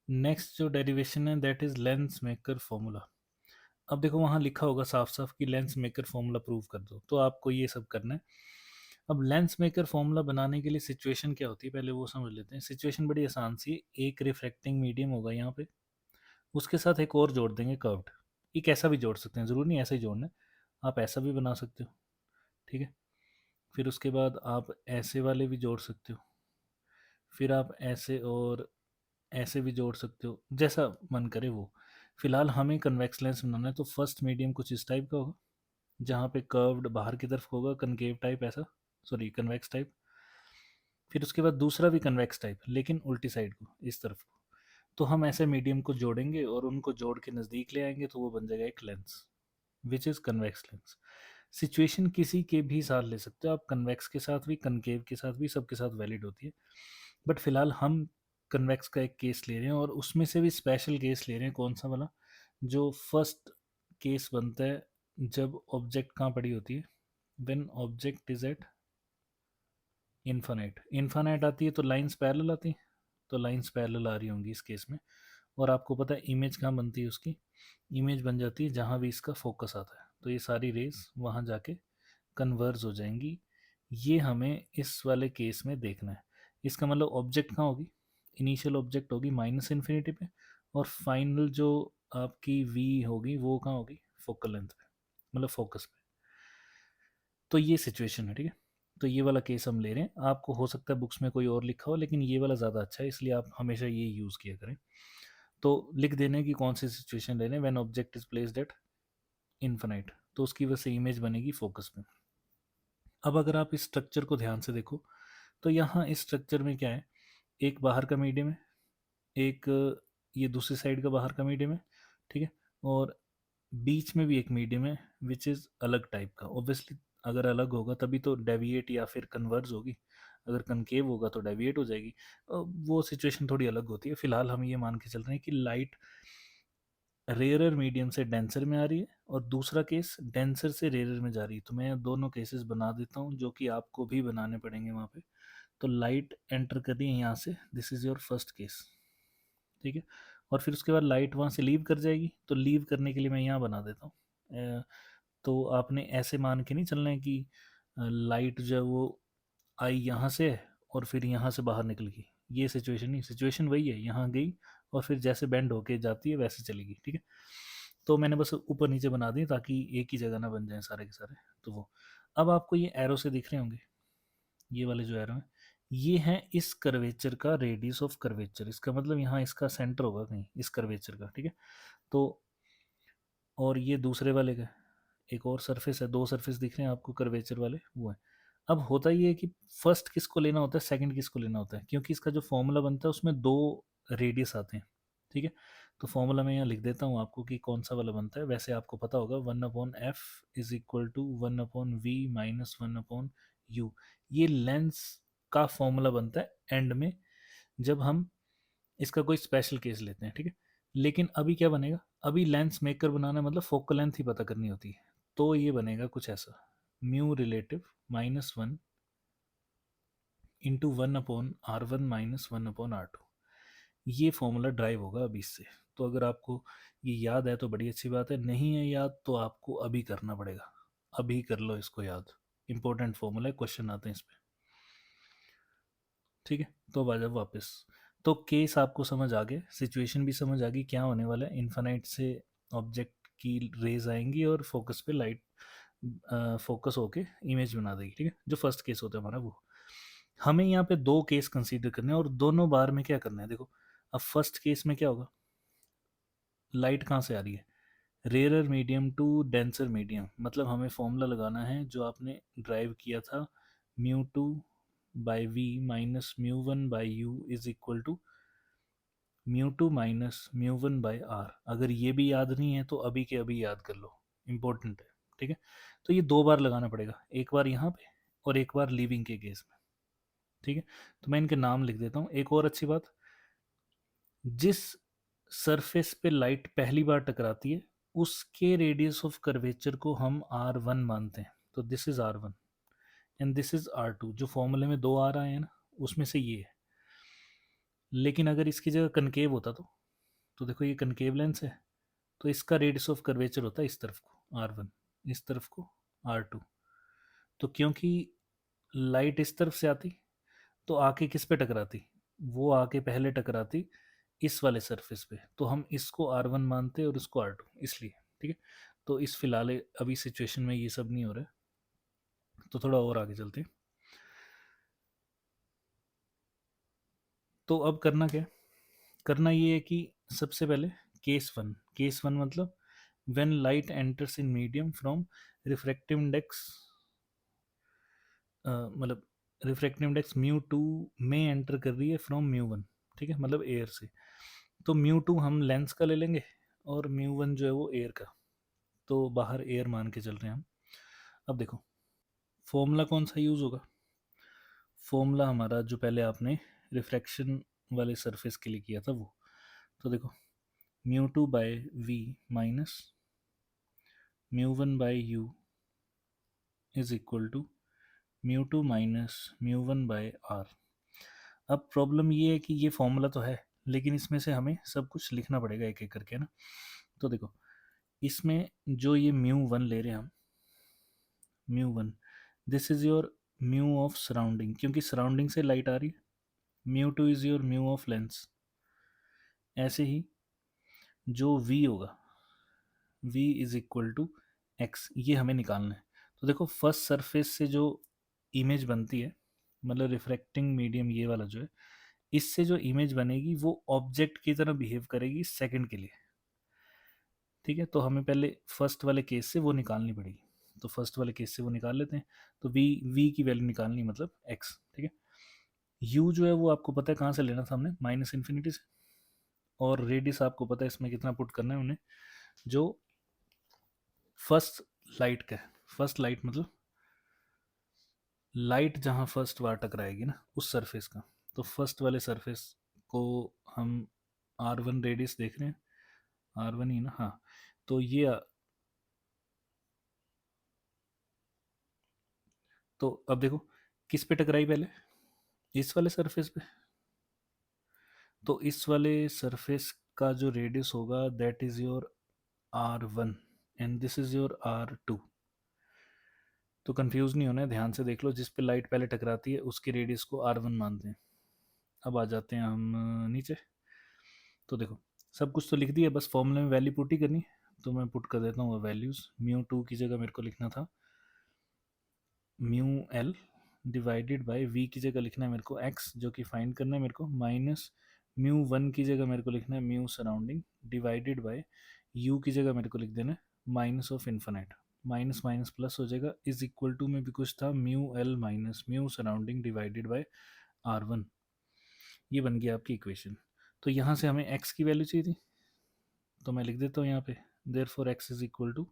Next जो derivation है that is lens maker formula. अब देखो वहाँ लिखा होगा साफ साफ कि लेंस मेकर फॉर्मूला प्रूव कर दो, तो आपको ये सब करना है। अब लेंस मेकर फॉर्मूला बनाने के लिए सिचुएशन क्या होती है पहले वो समझ लेते हैं। सिचुएशन बड़ी आसान सी है, एक रिफ्रैक्टिंग मीडियम होगा यहाँ पे, उसके साथ एक और जोड़ देंगे कर्व्ड। ये कैसा भी जोड़ सकते हैं, ज़रूरी नहीं ऐसा ही जोड़ना है, आप ऐसा भी बना सकते हो, ठीक है। फिर उसके बाद आप ऐसे वाले भी जोड़ सकते हो, फिर आप ऐसे और ऐसे भी जोड़ सकते हो, जैसा मन करे वो। फिलहाल हमें कन्वेक्स लेंस बनाना है, तो फर्स्ट मीडियम कुछ इस टाइप का होगा जहाँ पे कर्व्ड बाहर की तरफ होगा, कनकेव टाइप ऐसा, सॉरी कन्वेक्स टाइप। फिर उसके बाद दूसरा भी कन्वेक्स टाइप लेकिन उल्टी साइड को, इस तरफ को। तो हम ऐसे मीडियम को जोड़ेंगे और उनको जोड़ के नज़दीक ले आएंगे, तो वो बन जाएगा एक lens which is convex lens. Situation किसी के भी साथ ले सकते हो आप, कन्वेक्स के साथ भी, कनकेव के साथ भी, सबके साथ वैलिड होती है। बट फिलहाल हम कन्वेक्स का एक केस ले रहे हैं और उसमें से भी स्पेशल केस ले रहे हैं। कौन सा वाला? जो फर्स्ट केस बनता है जब ऑब्जेक्ट कहाँ पड़ी होती है, when object is at infinite. Infinite आती है तो लाइंस पैरेलल आती हैं, तो लाइंस पैरेलल आ रही होंगी इस केस में। और आपको पता है इमेज कहाँ बनती है उसकी, इमेज बन जाती है जहाँ भी इसका फोकस आता है, तो ये सारी रेज वहाँ जाके कन्वर्ज हो जाएंगी। ये हमें इस वाले केस में देखना है। इसका मतलब ऑब्जेक्ट कहाँ होगी, इनिशियल ऑब्जेक्ट होगी माइनस इन्फिनिटी पे, और फाइनल जो आपकी वी होगी वो कहाँ होगी, फोकल लेंथ पे, मतलब फोकस पे। तो ये सिचुएशन है, ठीक है। तो ये वाला केस हम ले रहे हैं, आपको हो सकता है बुक्स में कोई और लिखा हो लेकिन ये वाला ज़्यादा अच्छा है, इसलिए आप हमेशा ये यूज़ किया करें। तो लिख देने की कौन सी सिचुएशन ले रहे हैं, when object is placed at infinite, तो उसकी वजह से इमेज बनेगी फोकस में। अब अगर आप इस स्ट्रक्चर को ध्यान से देखो तो यहाँ इस स्ट्रक्चर में क्या है, एक बाहर का मीडियम है, एक ये दूसरी साइड का बाहर का मीडियम है, ठीक है, और बीच में भी एक मीडियम है विच इज़ अलग टाइप का। ऑब्वियसली अगर अलग होगा तभी तो डेविएट या फिर कन्वर्ज होगी, अगर कनकेव होगा तो डेविएट हो जाएगी। वो सिचुएशन थोड़ी अलग होती है। फिलहाल हम ये मान के चल रहे हैं कि लाइट रेयरर मीडियम से डेंसर में आ रही है और दूसरा केस डेंसर से रेयरर में जा रही है। तो मैं दोनों केसेस बना देता हूँ जो कि आपको भी बनाने पड़ेंगे वहाँ पे। तो लाइट एंटर कर रही है यहाँ से, this is your first case, ठीक है। और फिर उसके बाद लाइट वहाँ से लीव कर जाएगी, तो लीव करने के लिए मैं यहाँ बना देता हूँ। तो आपने ऐसे मान के नहीं चलना है कि लाइट जो है वो आई यहाँ से और फिर यहाँ से बाहर निकल गई, ये सिचुएशन नहीं। सिचुएशन वही है, यहाँ गई और फिर जैसे बेंड होके जाती है वैसे चलेगी, ठीक है। तो मैंने बस ऊपर नीचे बना दिए ताकि एक ही जगह ना बन जाए सारे के सारे। तो वो अब आपको ये एरो से दिख रहे होंगे, ये वाले जो एरो हैं ये हैं इस कर्वेचर का रेडियस ऑफ कर्वेचर। इसका मतलब यहाँ इसका सेंटर होगा कहीं इस कर्वेचर का, ठीक है। तो और ये दूसरे वाले का एक और सरफेस है, दो सरफेस दिख रहे हैं आपको कर्वेचर वाले, वो है। अब होता ये है कि फर्स्ट किसको लेना होता है, सेकंड किसको लेना होता है, क्योंकि इसका जो फॉर्मूला बनता है उसमें दो रेडियस आते हैं, ठीक है। तो फॉर्मूला मैं यहाँ लिख देता हूँ आपको कि कौन सा वाला बनता है। वैसे आपको पता होगा 1/f is equal to 1/v minus 1/u। ये लेंस का फॉर्मूला बनता है एंड में जब हम इसका कोई स्पेशल केस लेते हैं, ठीक है। लेकिन अभी क्या बनेगा, अभी लेंस मेकर बनाना है, मतलब फोकल लेंथ ही पता करनी होती है। तो ये बनेगा कुछ ऐसा, mu relative -1 into 1/r1 minus 1/r2। ये फॉर्मूला ड्राइव होगा अभी इससे। तो अगर आपको ये याद है तो बड़ी अच्छी बात है, नहीं है याद तो आपको अभी करना पड़ेगा, अभी कर लो इसको याद। इंपॉर्टेंट फॉर्मूला है, क्वेश्चन आते हैं इस पे, ठीक है। तो अब आ जाओ वापस। तो केस आपको समझ आ गया, सिचुएशन भी समझ आ गई, क्या होने वाला है, इन्फानाइट से ऑब्जेक्ट की रेज आएंगी और फोकस पे लाइट फोकस होके इमेज बना देगी, ठीक है। जो फर्स्ट केस होता है हमारा वो। हमें यहाँ पे दो केस कंसीडर करने हैं और दोनों बार में क्या करना है, देखो। अब फर्स्ट केस में क्या होगा, लाइट कहाँ से आ रही है, rarer medium to denser medium, मतलब हमें फॉर्मूला लगाना है जो आपने ड्राइव किया था, μ2 by V minus μ1 by U is equal to μ2 minus μ1 by R. अगर ये भी याद नहीं है तो अभी के अभी याद कर लो, इम्पोर्टेंट है, ठीक है। तो ये दो बार लगाना पड़ेगा, एक बार यहाँ पे और एक बार लीविंग के केस में, ठीक है। तो मैं इनके नाम लिख देता हूँ। एक और अच्छी बात, जिस सरफेस पे लाइट पहली बार टकराती है उसके रेडियस ऑफ कर्वेचर को हम r1 मानते हैं, तो this is r1 and this is r2। जो फॉर्मूले में दो आर आए हैं ना उसमें से ये है। लेकिन अगर इसकी जगह कनकेव होता तो देखो ये कनकेव लेंस है, तो इसका रेडियस ऑफ कर्वेचर होता है इस तरफ को R1, इस तरफ को R2। तो क्योंकि लाइट इस तरफ से आती तो आके किस पे टकराती, वो आके पहले टकराती इस वाले सरफेस पे, तो हम इसको R1 मानते और इसको R2, इसलिए। ठीक है, तो इस फिलहाल अभी सिचुएशन में ये सब नहीं हो रहा है, तो थोड़ा और आगे चलते हैं। तो अब करना क्या है? करना ये है कि सबसे पहले केस वन मतलब when light enters in medium from refractive index, मतलब रिफ्रैक्टिव इंडेक्स μ2 में एंटर कर रही है फ्रॉम μ1। ठीक है, मतलब एयर से। तो μ2 हम लेंस का ले लेंगे और μ1 जो है वो एयर का, तो बाहर एयर मान के चल रहे हैं हम। अब देखो फॉर्मूला कौन सा यूज़ होगा, फॉर्मूला हमारा जो पहले आपने रिफ्रैक्शन वाले सरफेस के लिए किया था वो। तो देखो μ2 by v minus μ1 by u is equal to μ2 minus μ1 by r। अब प्रॉब्लम ये है कि ये फॉर्मूला तो है, लेकिन इसमें से हमें सब कुछ लिखना पड़ेगा एक एक करके ना। तो देखो इसमें जो ये μ1 ले रहे हैं हम, μ1 this is your mu of surrounding, क्योंकि सराउंडिंग से लाइट आ रही है। μ2 is your mu of lens. ऐसे ही जो v होगा, v is equal to x, ये हमें निकालना है। तो देखो फर्स्ट सरफेस से जो इमेज बनती है, मतलब रिफ्रैक्टिंग मीडियम ये वाला जो है, इससे जो इमेज बनेगी वो ऑब्जेक्ट की तरह बिहेव करेगी सेकंड के लिए। ठीक है, तो हमें पहले फर्स्ट वाले केस से वो निकालनी पड़ेगी, तो फर्स्ट वाले केस से वो निकाल लेते हैं। तो v की वैल्यू निकालनी मतलब x। ठीक है, u जो है वो आपको पता है कहाँ से लेना था हमने, माइनस इन्फिनिटी से। और रेडियस आपको पता है इसमें कितना पुट करना है उन्हें, जो फर्स्ट लाइट का है। फर्स्ट लाइट मतलब लाइट जहाँ फर्स्ट बार टकराएगी ना उस सरफेस का, तो फर्स्ट वाले सरफेस को हम R1 रेडियस देख रहे हैं, R1 ही ना, हाँ। तो ये तो अब देखो किस पे टकराई पहले, इस वाले सरफेस पे। तो इस वाले सरफेस का जो रेडियस होगा that is your R1 and this is your R2। तो कंफ्यूज नहीं होना है, ध्यान से देख लो, जिस पे लाइट पहले टकराती है उसकी रेडियस को R1 मानते हैं। अब आ जाते हैं हम नीचे। तो देखो सब कुछ तो लिख दिया, बस फॉर्मूले में वैल्यू पुट ही करनी है। तो मैं पुट कर देता हूँ वैल्यूज़। μ2 की जगह मेरे को लिखना था μl डिवाइडेड बाय v की जगह लिखना है मेरे को x, जो कि फाइंड करना है मेरे को, माइनस μ1 की जगह मेरे को लिखना है mu surrounding divided bye u की जगह मेरे को लिख देना है minus of infinite. Minus minus plus हो जाएगा, इज इक्वल टू में भी कुछ था μl minus mu surrounding divided by R1। ये बन गया आपकी इक्वेशन। तो यहाँ से हमें x की वैल्यू चाहिए थी, तो मैं लिख देता हूँ यहाँ पे therefore x is equal to,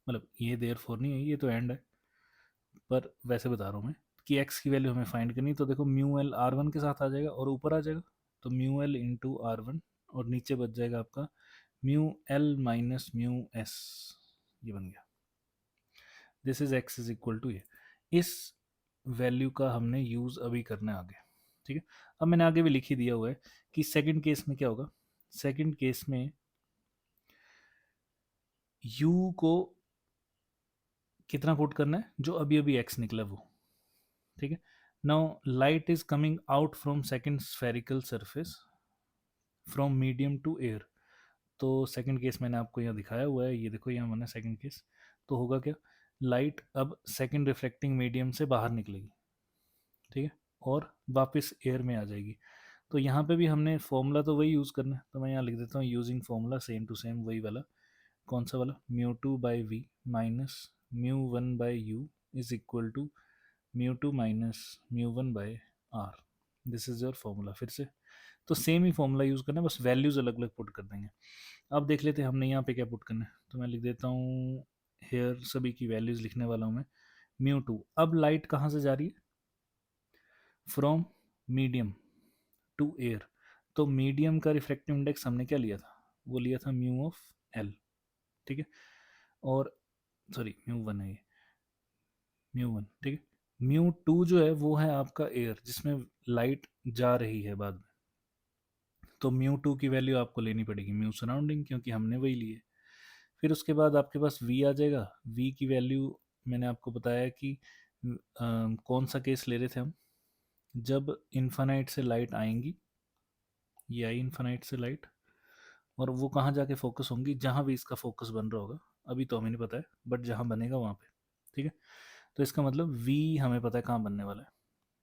मतलब ये देयर फॉर नहीं है, ये तो एंड है, पर वैसे बता रहा हूँ मैं कि x की वैल्यू हमें फाइंड करनी। तो देखो म्यू एल R1 के साथ आ जाएगा और ऊपर आ जाएगा, तो म्यू एल इंटू R1, और नीचे बच जाएगा आपका mu L minus mu S. ये बन गया, this is x is equal to ये। इस वैल्यू का हमने यूज़ अभी करना है आगे। ठीक है, अब मैंने आगे भी लिख ही दिया हुआ है कि सेकंड केस में क्या होगा। सेकंड केस में u को कितना पुट करना है, जो अभी अभी x निकला वो। ठीक है, now light is coming out from second spherical surface from medium to air. तो सेकंड केस मैंने आपको यहाँ दिखाया हुआ है, ये देखो यहाँ मैंने सेकंड केस। तो होगा क्या, लाइट अब सेकंड रिफ्लेक्टिंग मीडियम से बाहर निकलेगी। ठीक है, और वापस एयर में आ जाएगी। तो यहाँ पे भी हमने फॉर्मूला तो वही यूज़ करना है, तो मैं यहाँ लिख देता हूँ using formula same to same वही वाला। कौन सा वाला, μ2 by V minus μ1 by U is equal to μ2 minus μ1 by R. This is your formula. फिर से तो सेम ही फॉर्मूला यूज़ करना है, बस वैल्यूज़ अलग अलग पुट कर देंगे। अब देख लेते हैं हमने यहाँ पे क्या पुट करना है, तो मैं लिख देता हूँ हेयर सभी की वैल्यूज़ लिखने वाला हूँ मैं। μ2, अब लाइट कहाँ से जा रही है, फ्रॉम मीडियम टू एयर। तो मीडियम का रिफ्रैक्टिव इंडेक्स हमने क्या लिया था, वो लिया था म्यू ऑफ एल। ठीक है, और सॉरी म्यू वन है ये, म्यू वन। ठीक है, म्यू टू जो है वो है आपका एयर, जिसमें लाइट जा रही है बाद में, तो म्यू टू की वैल्यू आपको लेनी पड़ेगी म्यू सराउंडिंग, क्योंकि हमने वही लिए। फिर उसके बाद आपके पास वी आ जाएगा। वी की वैल्यू मैंने आपको बताया कि कौन सा केस ले रहे थे हम, जब इन्फानाइट से लाइट आएंगी, ये आई इन्फानाइट से लाइट, और वो कहाँ जाके फोकस होंगी, जहाँ भी इसका फोकस बन रहा होगा, अभी तो हमें नहीं पता है, बट जहाँ बनेगा वहाँ पे। ठीक है, तो इसका मतलब वी हमें पता है कहाँ बनने वाला है,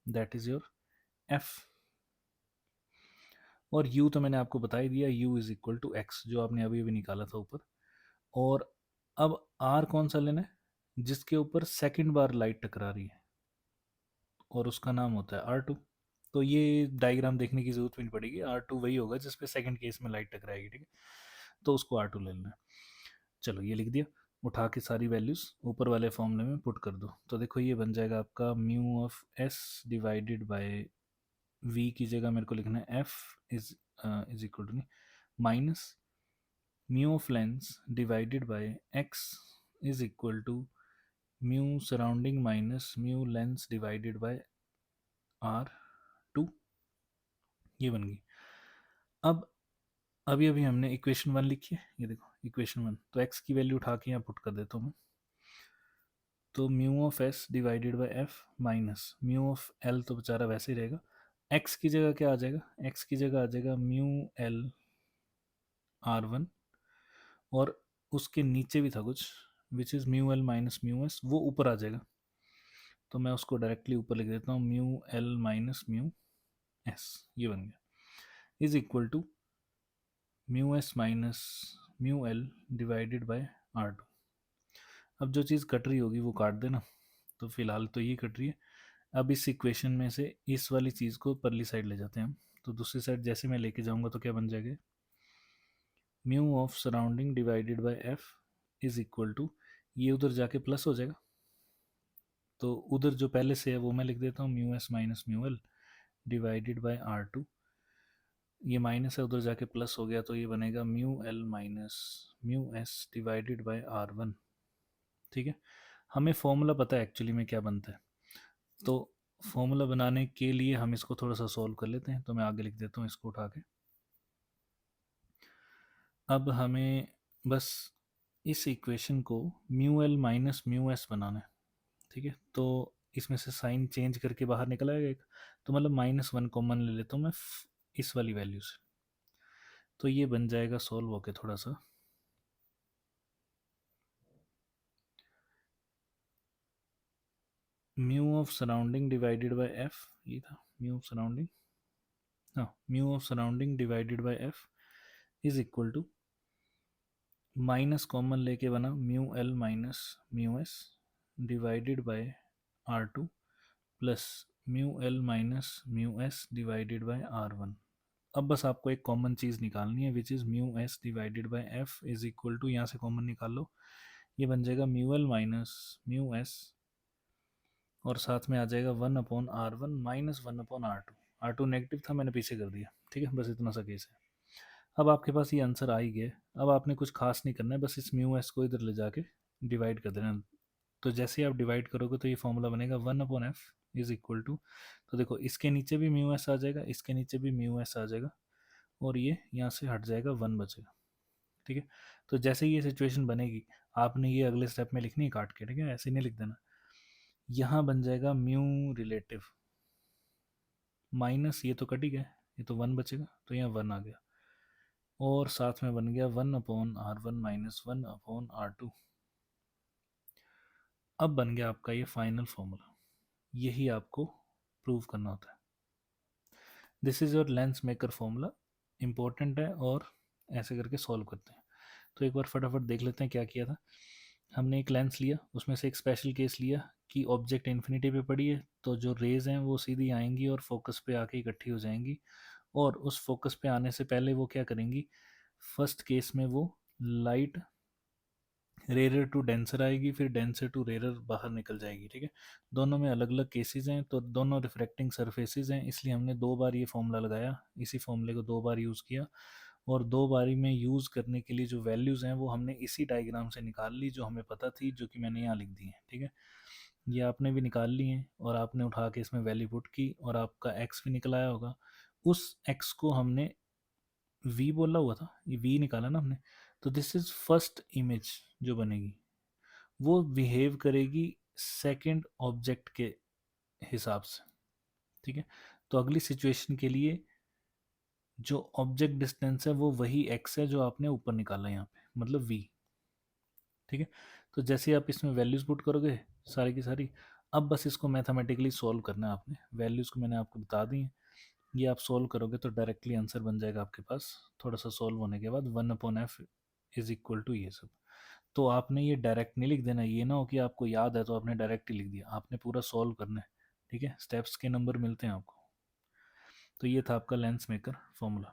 दैट इज योर एफ। और u तो मैंने आपको बता ही दिया, u is equal to X, जो आपने अभी अभी निकाला था ऊपर। और अब r कौन सा लेना है, जिसके ऊपर सेकंड बार लाइट टकरा रही है, और उसका नाम होता है R2। तो ये डायग्राम देखने की जरूरत भी नहीं पड़ेगी, R2 वही होगा जिसपे सेकंड केस में लाइट टकराएगी। ठीक है, तो उसको R2 ले लेना है। चलो ये लिख दिया, उठा के सारी वैल्यूज ऊपर वाले फॉर्मूले में पुट कर दो। तो देखो ये बन जाएगा आपका mu of s divided by v की जगह मेरे को लिखना है f इज इक्वल टू, नहीं, minus mu of lens divided by x is equal to mu surrounding minus mu lens divided by R2। ये बन गई। अब अभी अभी हमने इक्वेशन वन लिखी है, ये देखो इक्वेशन वन, तो x की वैल्यू उठा के यहाँ पुट कर देता हूँ मैं। तो mu of S divided by F minus mu of L, तो बेचारा वैसे ही रहेगा। एक्स की जगह क्या आ जाएगा, एक्स की जगह आ जाएगा म्यू एल R1, और उसके नीचे भी था कुछ विच is mu L minus mu S, वो ऊपर आ जाएगा, तो मैं उसको डायरेक्टली ऊपर लिख देता हूँ, mu L minus mu S, ये बन गया, is equal to mu S minus mu L divided by R2। अब जो चीज़ कट रही होगी वो काट देना, तो फिलहाल तो ये कट रही है। अब इस इक्वेशन में से इस वाली चीज़ को परली साइड ले जाते हैं हम, तो दूसरी साइड जैसे मैं लेके जाऊंगा तो क्या बन जाएगा, mu of surrounding divided by F is equal to, ये उधर जाके प्लस हो जाएगा, तो उधर जो पहले से है वो मैं लिख देता हूँ, mu S minus mu L divided by R2, ये माइनस है उधर जाके प्लस हो गया, तो ये बनेगा mu L minus mu S divided by R1। ठीक है, हमें फॉर्मूला पता है एक्चुअली में क्या बनता है, तो फॉर्मूला बनाने के लिए हम इसको थोड़ा सा सॉल्व कर लेते हैं, तो मैं आगे लिख देता हूँ इसको उठा के। अब हमें बस इस इक्वेशन को mu L minus mu S बनाना है। ठीक है, तो इसमें से साइन चेंज करके बाहर निकल आएगा एक, तो मतलब -1 कॉमन ले लेता हूँ मैं इस वाली वैल्यू से, तो ये बन जाएगा सॉल्व होके थोड़ा सा, mu of surrounding divided by F, ये था म्यू ऑफ सराउंडिंग, हाँ mu of surrounding divided by F is equal to, minus common लेके बना mu L minus mu S divided by R2 plus mu L minus mu S divided by R1। अब बस आपको एक common चीज़ निकालनी है which is mu S divided by F is equal to, यहाँ से कॉमन निकाल लो, ये बन जाएगा mu L minus mu S, और साथ में आ जाएगा 1/R1 minus 1/R2। R2 negative था, मैंने पीछे कर दिया। ठीक है, बस इतना सा केस है। अब आपके पास ये आंसर आ ही गया, अब आपने कुछ खास नहीं करना है, बस इस म्यू एस को इधर ले जाके डिवाइड कर देना। तो जैसे ही आप डिवाइड करोगे तो ये फॉर्मूला बनेगा 1/F इज इक्वल टू, तो देखो इसके नीचे भी म्यू एस आ जाएगा, इसके नीचे भी म्यू एस आ जाएगा, और ये यहाँ से हट जाएगा, 1 बचेगा। ठीक है, तो जैसे ही ये सिचुएशन बनेगी, आपने ये अगले स्टेप में लिखनी है काट के, ठीक है, ऐसे नहीं लिख देना। यहाँ बन जाएगा म्यू रिलेटिव माइनस, ये तो कट ही गया, ये तो 1 बचेगा, तो यहाँ 1 आ गया, और साथ में बन गया 1/R1 माइनस 1/R2। अब बन गया आपका ये फाइनल फॉर्मूला, यही आपको प्रूव करना होता है। This is your lens maker formula, important है, और ऐसे करके सॉल्व करते हैं। तो एक बार फटाफट देख लेते हैं क्या किया था। हमने एक लेंस लिया, उसमें से एक स्पेशल केस लिया कि ऑब्जेक्ट इन्फिनिटी पे पड़ी है, तो जो रेज हैं वो सीधी आएंगी और फोकस पे आके इकट्ठी हो जाएंगी, और उस फोकस पे आने से पहले वो क्या करेंगी, फर्स्ट केस में वो लाइट रेयर टू डेंसर आएगी, फिर डेंसर टू रेयर बाहर निकल जाएगी। ठीक है, दोनों में अलग अलग केसेस हैं, तो दोनों रिफ्रैक्टिंग सरफेसेस हैं, इसलिए हमने 2 बार ये फॉर्मूला लगाया, इसी फॉर्मूले को 2 बार यूज़ किया, और 2 बारी में यूज़ करने के लिए जो वैल्यूज़ हैं वो हमने इसी डायग्राम से निकाल ली, जो हमें पता थी, जो कि मैंने यहाँ लिख दी है। ठीक है, ये आपने भी निकाल ली है और आपने उठा के इसमें वैल्यू पुट की और आपका एक्स भी निकल आया होगा। उस एक्स को हमने वी बोला हुआ था, ये वी निकाला ना हमने, तो दिस इज फर्स्ट इमेज जो बनेगी, वो बिहेव करेगी सेकंड ऑब्जेक्ट के हिसाब से। ठीक है, तो अगली सिचुएशन के लिए जो ऑब्जेक्ट डिस्टेंस है वो वही एक्स है जो आपने ऊपर निकाला यहाँ पे, मतलब वी। ठीक है, तो जैसे ही आप इसमें वैल्यूज़ पुट करोगे सारी की सारी, अब बस इसको मैथमेटिकली सॉल्व करना है आपने। वैल्यूज़ को मैंने आपको बता दी हैं, ये आप सॉल्व करोगे तो डायरेक्टली आंसर बन जाएगा आपके पास। थोड़ा सा सॉल्व होने के बाद 1/f इज इक्वल टू ये सब। तो आपने ये डायरेक्ट नहीं लिख देना, ये ना हो कि आपको याद है तो आपने डायरेक्ट ही लिख दिया, आपने पूरा सॉल्व करना है। ठीक है, स्टेप्स के नंबर मिलते हैं आपको। तो ये था आपका लेंस मेकर फॉर्मूला।